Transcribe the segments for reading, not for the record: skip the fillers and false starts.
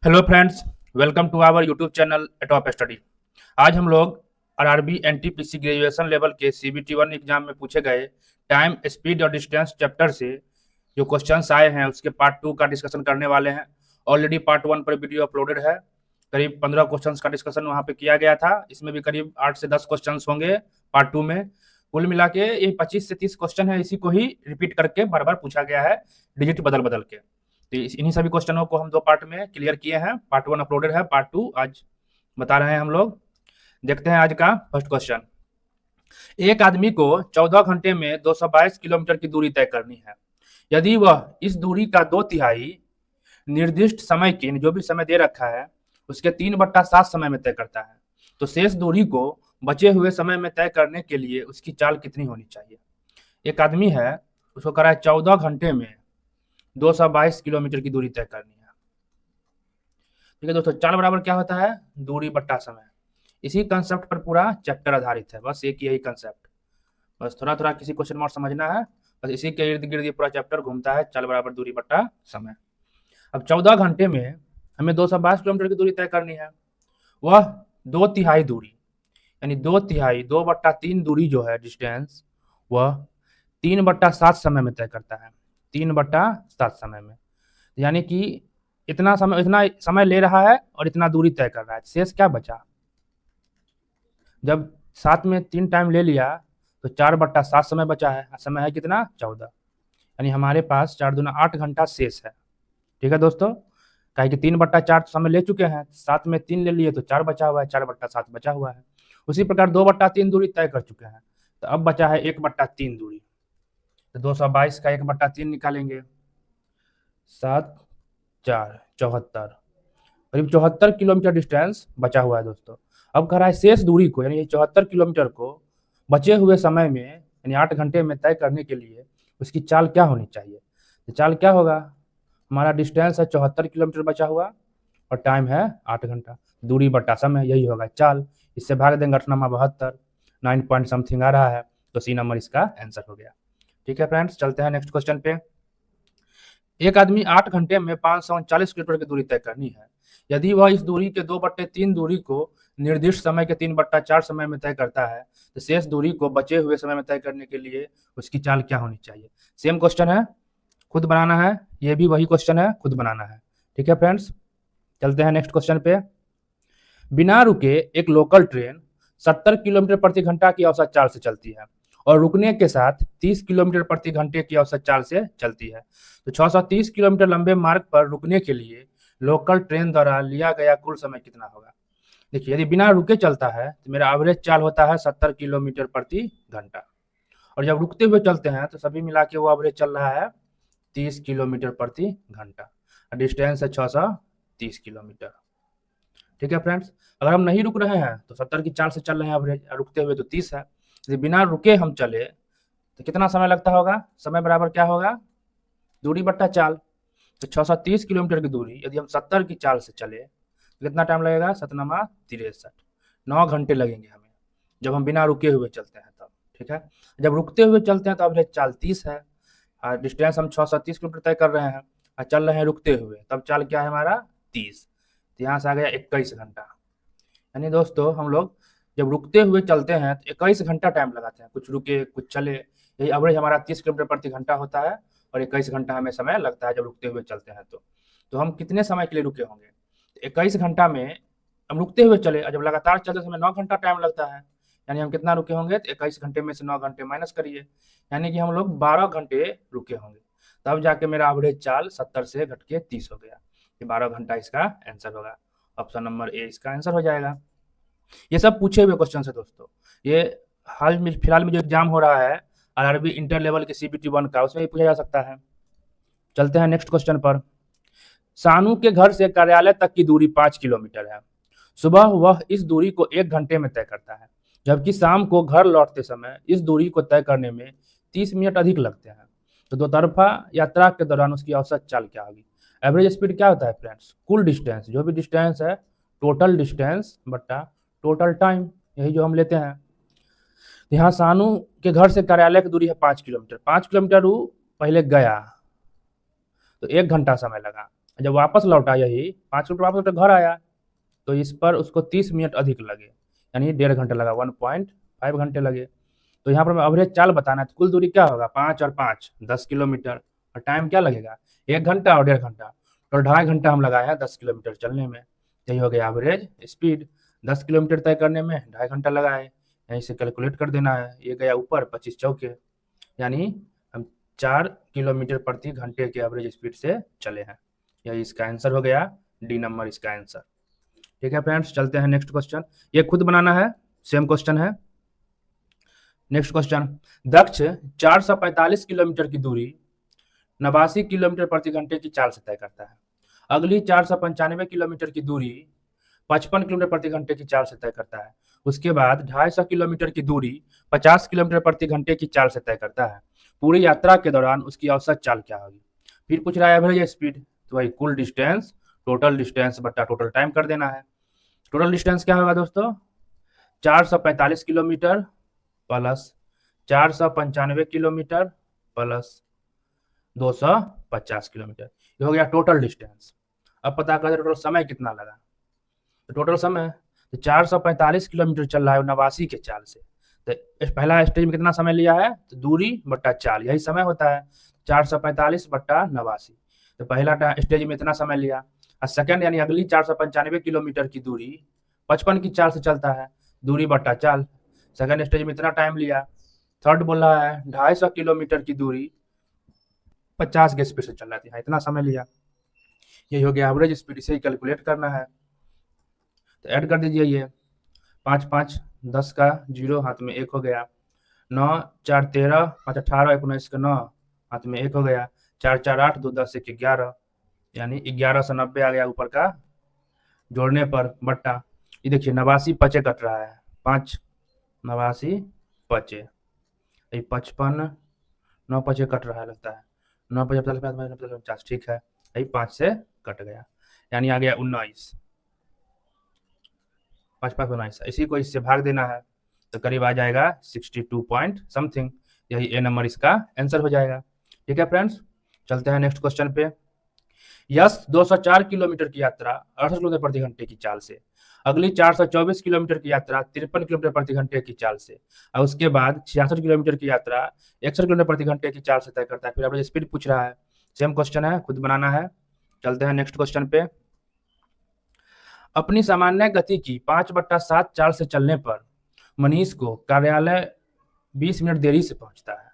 Hello friends, welcome to our YouTube channel top study. आज हम लोग आरआरबी एनटीपीसी ग्रेजुएशन लेवल के CBT 1 exam में पूछे गए टाइम स्पीड और डिस्टेंस चैप्टर से जो क्वेश्चंस आए हैं उसके पार्ट 2 का डिस्कशन करने वाले हैं। ऑलरेडी पार्ट 1 पर वीडियो अपलोडेड है। करीब 15 क्वेश्चंस का डिस्कशन वहां पे किया गया था। इसमें भी करीब 8 से 10 क्वेश्चंस होंगे पार्ट 2 में। कुल मिला के ये 25 से 30 क्वेश्चन है, इसी को ही रिपीट करके बार बार पूछा गया है, डिजिट बदल बदल के। तो इन्हीं सभी क्वेश्चनों को हम 2 पार्ट में क्लियर किए हैं। पार्ट 1 अपलोडेड है, पार्ट 2 आज बता रहे हैं हम लोग। देखते हैं आज का फर्स्ट क्वेश्चन। एक आदमी को 14 घंटे में 222 किलोमीटर की दूरी तय करनी है। यदि वह इस दूरी का 2/3 निर्दिष्ट समय की जो भी समय दे रखा है उसके 3/7 समय में तय करता है, तो शेष दूरी को बचे हुए समय में तय करने के लिए उसकी चाल कितनी होनी चाहिए। एक आदमी है, उसको करा है 14 घंटे में 222 किलोमीटर की दूरी तय करनी है। ठीक है दोस्तों, चाल बराबर क्या होता है? दूरी बट्टा समय। इसी कंसेप्ट पर पूरा चैप्टर आधारित है, बस एक यही कंसेप्ट। बस थोड़ा थोड़ा किसी क्वेश्चन मार्क समझना है, बस इसी के इर्द गिर्द ये पूरा चैप्टर घूमता है। चाल बराबर दूरी बट्टा समय। अब 14 घंटे में हमें 222 किलोमीटर की दूरी तय करनी है। वह 2/3 दूरी, यानी 2/3 2/3 दूरी जो है डिस्टेंस, वह 3/7 समय में तय करता है। 3/7 समय में, यानी कि इतना समय ले रहा है और इतना दूरी तय कर रहा है। शेष क्या बचा? जब 7 में 3 टाइम ले लिया तो 4/7 समय बचा है। समय है कितना? 14। यानी हमारे पास 4 दूना 8 घंटा शेष है। ठीक है दोस्तों, काहे कि 3/4 समय ले चुके हैं, 7 में 3 ले लिए तो 4 बचा हुआ है, 4/7 बचा हुआ है। उसी प्रकार 2/3 दूरी तय कर चुके हैं, तो अब बचा है 1/3 दूरी। तो 222 का 1/3 निकालेंगे, 7 4 74, करीब 74 किलोमीटर डिस्टेंस बचा हुआ है दोस्तों। अब कह रहा है शेष दूरी को, यानी 74 किलोमीटर को बचे हुए समय में यानी 8 घंटे में तय करने के लिए उसकी चाल क्या होनी चाहिए। तो चाल क्या होगा? हमारा डिस्टेंस है 74 किलोमीटर बचा हुआ और टाइम है 8 घंटा। दूरी बटा समय, यही होगा चाल। इससे भाग देंगे 8×9 = 72, 9 पॉइंट समथिंग आ रहा है, तो सी नंबर इसका आंसर हो गया। ठीक है फ्रेंड्स, चलते हैं नेक्स्ट क्वेश्चन पे। एक आदमी 8 घंटे में 539 किलोमीटर की दूरी तय करनी है। यदि वह इस दूरी के 2/3 दूरी को निर्दिष्ट समय के 3/4 समय में तय करता है, तो शेष दूरी को बचे हुए समय में तय करने के लिए उसकी चाल क्या होनी चाहिए। सेम क्वेश्चन है, खुद बनाना है। ये भी वही क्वेश्चन है, खुद बनाना है। ठीक है फ्रेंड्स, चलते हैं नेक्स्ट क्वेश्चन पे। बिना रुके एक लोकल ट्रेन 70 किलोमीटर प्रति घंटा की औसत चाल से चलती है और रुकने के साथ 30 किलोमीटर प्रति घंटे की औसत चाल से चलती है। तो 630 किलोमीटर लंबे मार्ग पर रुकने के लिए लोकल ट्रेन द्वारा लिया गया कुल समय कितना होगा। देखिए, यदि बिना रुके चलता है तो मेरा एवरेज चाल होता है 70 किलोमीटर प्रति घंटा, और जब रुकते हुए चलते हैं तो सभी मिला के वो एवरेज चल रहा है 30 किलोमीटर प्रति घंटा। डिस्टेंस है 630 किलोमीटर। ठीक है फ्रेंड्स, अगर हम नहीं रुक रहे हैं तो 70 की चाल से चल रहे हैं एवरेज, रुकते हुए तो 30 है। यदि बिना रुके हम चले तो कितना समय लगता होगा? समय बराबर क्या होगा? दूरी बट्टा चाल। तो 630 किलोमीटर की दूरी यदि हम 70 की चाल से चले तो कितना टाइम लगेगा? 7×9 = 63, 9 घंटे लगेंगे हमें, जब हम बिना रुके हुए चलते हैं तब। ठीक है, जब रुकते हुए चलते हैं तो एवरेज चाल 30 है, और डिस्टेंस हम 630 किलोमीटर तय कर रहे हैं और चल रहे हैं रुकते हुए, तब चाल क्या है हमारा? 30। तो यहाँ से आ गया 21 घंटा। यानी दोस्तों हम लोग जब रुकते हुए चलते हैं तो 21 घंटा टाइम लगाते हैं, कुछ रुके कुछ चले। यही एवरेज हमारा 30 किलोमीटर प्रति घंटा होता है और 21 घंटा हमें समय लगता है जब रुकते हुए चलते हैं। तो हम कितने समय के लिए रुके होंगे? 21 घंटा में हम रुकते हुए चले और जब लगातार चलते समय 9 घंटा टाइम लगता है, यानी हम कितना रुके होंगे? तो 21 घंटे में से 9 घंटे माइनस करिए, यानी कि हम लोग 12 घंटे रुके होंगे। तब जाके मेरा एवरेज चाल 70 से घट के 30 हो गया। 12 घंटा इसका आंसर होगा। ऑप्शन नंबर ए इसका आंसर हो जाएगा। ये सब पूछे हुए क्वेश्चन है दोस्तों। ये हाल में फिलहाल में जो एग्जाम हो रहा है आरआरबी इंटर लेवल के सीबीटी 1 का, उसमें भी पूछा जा सकता है। चलते हैं नेक्स्ट क्वेश्चन पर। सानू के घर से कार्यालय तक की दूरी 5 किलोमीटर है। सुबह वह इस दूरी को 1 घंटे में तय करता है, जबकि शाम को घर लौटते समय इस दूरी को तय करने में 30 मिनट अधिक लगते हैं। तो दो तरफा यात्रा के दौरान उसकी औसत चाल क्या होगी? एवरेज स्पीड क्या होता है फ्रेंड्स? कुल डिस्टेंस, जो भी डिस्टेंस है, टोटल डिस्टेंस बट्टा टोटल टाइम, यही जो हम लेते हैं। यहाँ सानू के घर से कार्यालय की दूरी है 5 किलोमीटर। 5 किलोमीटर वो पहले गया तो 1 घंटा समय लगा। जब वापस लौटा यही 5 किलोमीटर वापस लौटा घर आया, तो इस पर उसको 30 मिनट अधिक लगे, यानी 1.5 घंटे लगा, 1.5 घंटे लगे। तो यहाँ पर हमें एवरेज चाल बताना है, तो कुल दूरी क्या होगा, 5 और 5 10 किलोमीटर, और टाइम क्या लगेगा 1 घंटा और 1.5 घंटा, तो 2.5 घंटा हम लगाए हैं 10 किलोमीटर चलने में। यही हो गया एवरेज स्पीड, 10 किलोमीटर तय करने में 2.5 घंटा लगाए, यहीं से कैलकुलेट कर देना है। ये गया ऊपर 25 चौके, यानी हम 4 किलोमीटर प्रति घंटे के एवरेज स्पीड से चले हैं। यही इसका आंसर हो गया, डी नंबर इसका आंसर। ठीक है फ्रेंड्स, चलते हैं नेक्स्ट क्वेश्चन, ये खुद बनाना है, सेम क्वेश्चन है। नेक्स्ट क्वेश्चन, दक्ष 445 किलोमीटर की दूरी 89 किलोमीटर प्रति घंटे की चाल से तय करता है। अगली 495 किलोमीटर की दूरी 55 किलोमीटर प्रति घंटे की चाल से तय करता है। उसके बाद 250 किलोमीटर की दूरी 50 किलोमीटर प्रति घंटे की चाल से तय करता है। पूरी यात्रा के दौरान उसकी औसत चाल क्या होगी। फिर पूछ रहा है एवरेज स्पीड, तो भाई कुल डिस्टेंस टोटल डिस्टेंस बटा टोटल टाइम कर देना है। टोटल डिस्टेंस क्या होगा दोस्तों, 445 kilometre plus 495 kilometre plus 250 kilometre, ये हो गया टोटल डिस्टेंस। अब पता करें टोटल समय कितना लगा, तो टोटल समय तो 445 किलोमीटर चल रहा है 89 के चाल से, तो पहला स्टेज में कितना समय लिया है, तो दूरी बट्टा चाल, यही समय होता है 445 बट्टा 89, तो पहला स्टेज में इतना समय लिया। और सेकंड यानी अगली 495 किलोमीटर की दूरी 55 की चाल से चलता है, दूरी बट्टा चाल, सेकंड स्टेज में इतना टाइम लिया। थर्ड बोल रहा है 250 किलोमीटर की दूरी 50 के स्पीड से चल रहा है, इतना समय लिया। यही हो गया एवरेज स्पीड, इसे ही कैलकुलेट करना है, तो ऐड कर दीजिए ये 5 5 10 का 0 हाथ में 1 हो गया, 9 4 13 5 18 19 का 9 हाथ में 1 हो गया, 4 4 8 2 10 1 11, यानी 1190 आ गया ऊपर का जोड़ने पर बट्टा। ये देखिए 89 पचे कट रहा है, 5 89 पचे, 55 9 पचे कट रहा है लगता है, 9 55 50, ठीक है, यही 5 से कट गया, यानी आ गया 19, 5 5 19, इसी को इससे भाग देना है तो करीब आ जाएगा 62 पॉइंट समथिंग, यही ए नंबर इसका आंसर हो जाएगा। ठीक है फ्रेंड्स, चलते हैं नेक्स्ट क्वेश्चन पे। यस 204 किलोमीटर की यात्रा 68 किलोमीटर प्रति घंटे की चाल से, अगली 424 किलोमीटर की यात्रा 53 किलोमीटर प्रति घंटे की चाल से, और उसके बाद 66 किलोमीटर की यात्रा 61 किलोमीटर प्रति घंटे की चाल से तय करता है। फिर एवरेज स्पीड पूछ रहा है, सेम क्वेश्चन है, खुद बनाना है। चलते हैं नेक्स्ट क्वेश्चन पे। अपनी सामान्य गति की 5/7 चाल से चलने पर मनीष को कार्यालय 20 मिनट देरी से पहुंचता है,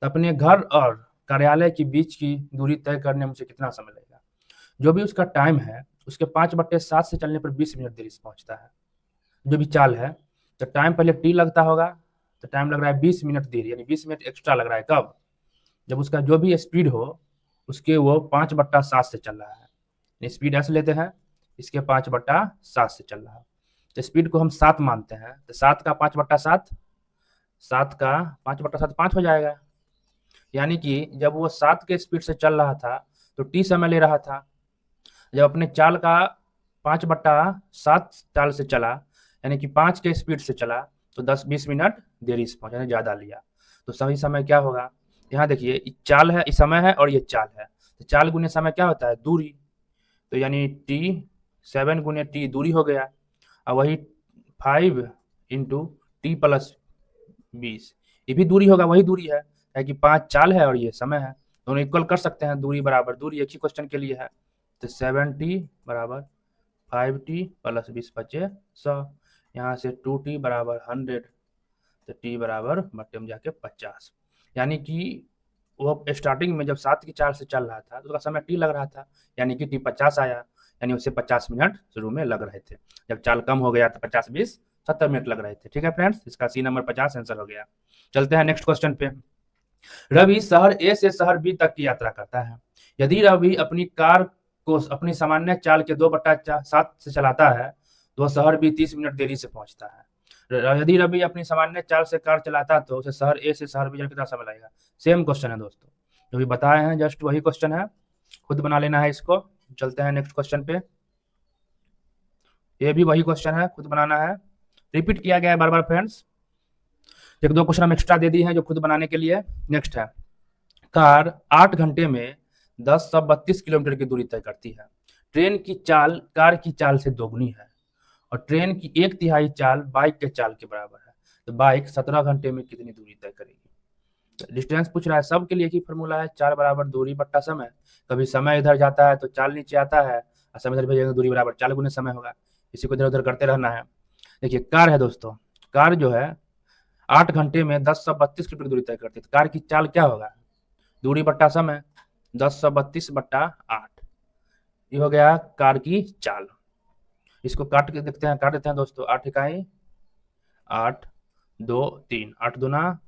तो अपने घर और कार्यालय के बीच की दूरी तय करने में उसे कितना समय लगेगा। जो भी उसका टाइम है उसके 5/7 से चलने पर 20 मिनट देरी से पहुंचता है, जो भी चाल है, तो टाइम पहले टी लगता होगा, तो टाइम लग रहा है 20 मिनट देरी, यानी 20 मिनट एक्स्ट्रा लग रहा है। कब, जब उसका जो भी स्पीड हो उसके वो 5/7 से चल रहा है, स्पीड ऐसे लेते हैं, इसके 5/7 से चल रहा है, तो स्पीड को हम 7 मानते हैं, तो 7 का 5/7 7 का 5/7 5 हो जाएगा, यानी कि जब वो 7 के स्पीड से चल रहा था तो टी समय ले रहा था। जब अपने चाल का 5/7 चाल से चला, यानी कि 5 के स्पीड से चला, तो 10-20 मिनट देरी से पहुंचा, ज़्यादा लिया, तो सही समय क्या होगा। यहाँ देखिए चाल है, इस समय है और ये चाल है, तो चाल गुने समय क्या होता है, दूरी, तो यानी टी 7 गुने टी दूरी हो गया, और वही 5 इंटू टी प्लस 20 ये भी दूरी होगा, वही दूरी है कि 5 चाल है और ये समय है, दोनों इक्वल कर सकते हैं, दूरी बराबर दूरी एक ही क्वेश्चन के लिए है, तो 7t बराबर 5t प्लस 20 बचे 100, यहाँ से 2t बराबर 100, तो t बराबर बट्टे में जाके 50, यानी कि वो स्टार्टिंग में जब 7 की चाल से चल रहा था तो उसका समय t लग रहा था, यानी कि t 50 आया, यानी उसे 50 मिनट शुरू में लग रहे थे, जब चाल कम हो गया तो 50 20 70 मिनट लग रहे थे। ठीक है फ्रेंड्स, इसका सी नंबर 50 आंसर हो गया। चलते हैं नेक्स्ट क्वेश्चन पे। रवि शहर ए से शहर बी तक की यात्रा करता है। यदि रवि अपनी कार को अपनी सामान्य चाल के 2/7 से चलाता है तो वह शहर बी 30 मिनट देरी से पहुंचता है। यदि रवि अपनी सामान्य चाल से कार चलाता तो उसे शहर ए से शहर बी जाने कितना समय लगेगा। सेम क्वेश्चन है दोस्तों, जो भी बताए हैं जस्ट वही क्वेश्चन है, खुद बना लेना है इसको। चलते हैं नेक्स्ट क्वेश्चन पे, ये भी वही क्वेश्चन है, खुद बनाना है, रिपीट किया गया है बार बार फ्रेंड्स, 1-2 क्वेश्चन हम एक्स्ट्रा दे दिए हैं जो खुद बनाने के लिए। नेक्स्ट है, कार 8 घंटे में 1032 किलोमीटर की दूरी तय करती है। ट्रेन की चाल कार की चाल से दोगुनी है और ट्रेन की 1/3 चाल बाइक के चाल के बराबर है। तो बाइक 17 घंटे में कितनी दूरी तय करेगी? डिस्टेंस पूछ रहा है, सबके लिए एक ही फॉर्मूला है, चाल बराबर दूरी बट्टा समय। कभी समय इधर जाता है तो चाल नीचे आता है, और समय इधर भेजेंगे, दूरी बराबर चाल गुने समय होगा। इसी को इधर उधर करते रहना है। देखिए कार है दोस्तों, कार जो है 8 घंटे में 1032 किलोमीटर दूरी तय करती है। तो कार की चाल क्या होगा? दूरी बट्टा समय, 1032/8। ये हो गया कार की चाल। इसको काट के देखते हैं, काट देते हैं दोस्तों। 8 इकाई 8, 2 3, 8 दूना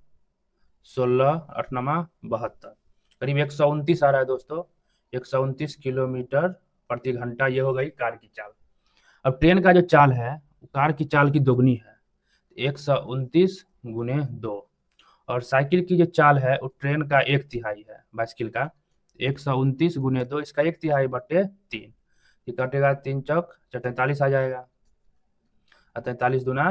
16, 8 नमा 72, करीब 129 आ रहा है दोस्तों। 129 किलोमीटर प्रति घंटा, ये हो गई कार की चाल। अब ट्रेन का जो चाल है कार की चाल की दोगुनी है, 129 × 2। और साइकिल की जो चाल है वो ट्रेन का 1/3 है, बाइसिकल का 129 × 2, इसका 1/3/3। ये कटेगा 3 चौक 43 आ जाएगा, 43 दूना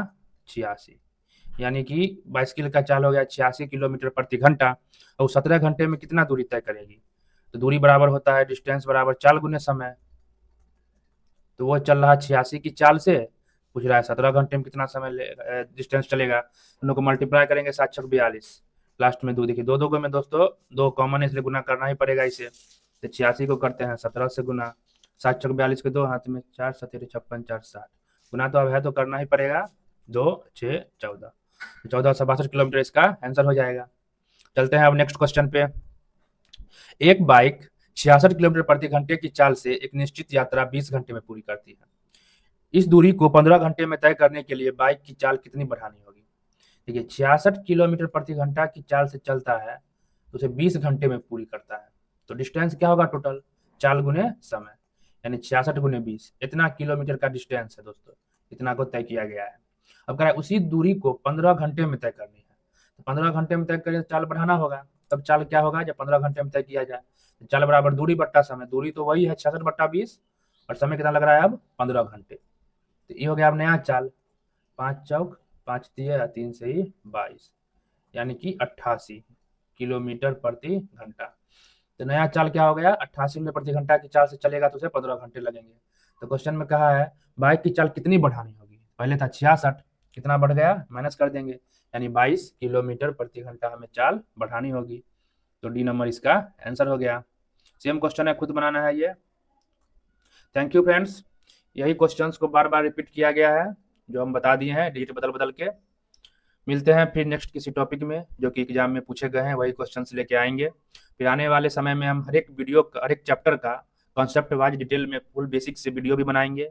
86, यानी कि बाइसिकल का चाल हो गया 86 किलोमीटर प्रति घंटा। और 17 घंटे में कितना दूरी तय करेगी? तो दूरी बराबर होता है डिस्टेंस बराबर चाल गुने समय। तो वो चल रहा 86 की चाल से, पूछ रहा है 17 घंटे में कितना समय डिस्टेंस चलेगा। दोनों को मल्टीप्लाई करेंगे 7 छक 42, लास्ट में 2। देखिए दो में दोस्तों 2 कॉमन है, इसलिए गुना करना ही पड़ेगा इसे। तो 86 को करते हैं 17 से गुना, 7 छक 42 के 2 हाथ में, 4 7 56 4 60 गुना तो अब है तो करना ही पड़ेगा। 2 6 14, 1462 किलोमीटर इसका आंसर हो जाएगा। चलते हैं अब नेक्स्ट क्वेश्चन पे। एक बाइक 66 किलोमीटर प्रति घंटे की चाल से एक निश्चित यात्रा 20 घंटे में पूरी करती है। इस दूरी को 15 घंटे में तय करने के लिए बाइक की चाल कितनी बढ़ानी होगी? देखिए 66 किलोमीटर प्रति घंटा की चाल से चलता है तो उसे 20 घंटे में पूरी करता है। तो डिस्टेंस क्या होगा टोटल? चाल गुने समय, यानी 66 × 20, इतना किलोमीटर का डिस्टेंस है दोस्तों, इतना को तय किया गया है। अब कह रहा है उसी दूरी को 15 घंटे में तय करनी है। तो 15 घंटे में तय करें तो चाल बढ़ाना होगा। तब चाल क्या होगा जब 15 घंटे में तय किया जाए? तो चाल बराबर दूरी बट्टा समय, दूरी तो वही है 66/20, और समय कितना लग रहा है अब? 15 घंटे। तो ये हो गया अब नया चाल, 5 चौक 5 दिया 3 से ही 22, यानी कि 88 किलोमीटर प्रति घंटा। तो नया चाल क्या हो गया? 88 किलोमीटर प्रति घंटा की चाल से चलेगा तो उसे 15 घंटे लगेंगे। तो क्वेश्चन में कहा है बाइक की चाल कितनी बढ़ानी होगी? पहले था 66, कितना बढ़ गया माइनस कर देंगे, यानी 22 किलोमीटर प्रति घंटा हमें चाल बढ़ानी होगी। तो डी नंबर इसका आंसर हो गया। सेम क्वेश्चन है, खुद बनाना है ये। Thank you friends. यही क्वेश्चंस को बार बार रिपीट किया गया है जो हम बता दिए हैं डिजिट बदल बदल के। मिलते हैं फिर नेक्स्ट किसी टॉपिक में जो कि एग्जाम में पूछे गए हैं, वही क्वेश्चंस लेके आएंगे। फिर आने वाले समय में हम हर एक वीडियो हर एक चैप्टर का कॉन्सेप्ट वाइज डिटेल में फुल बेसिक से वीडियो भी बनाएंगे।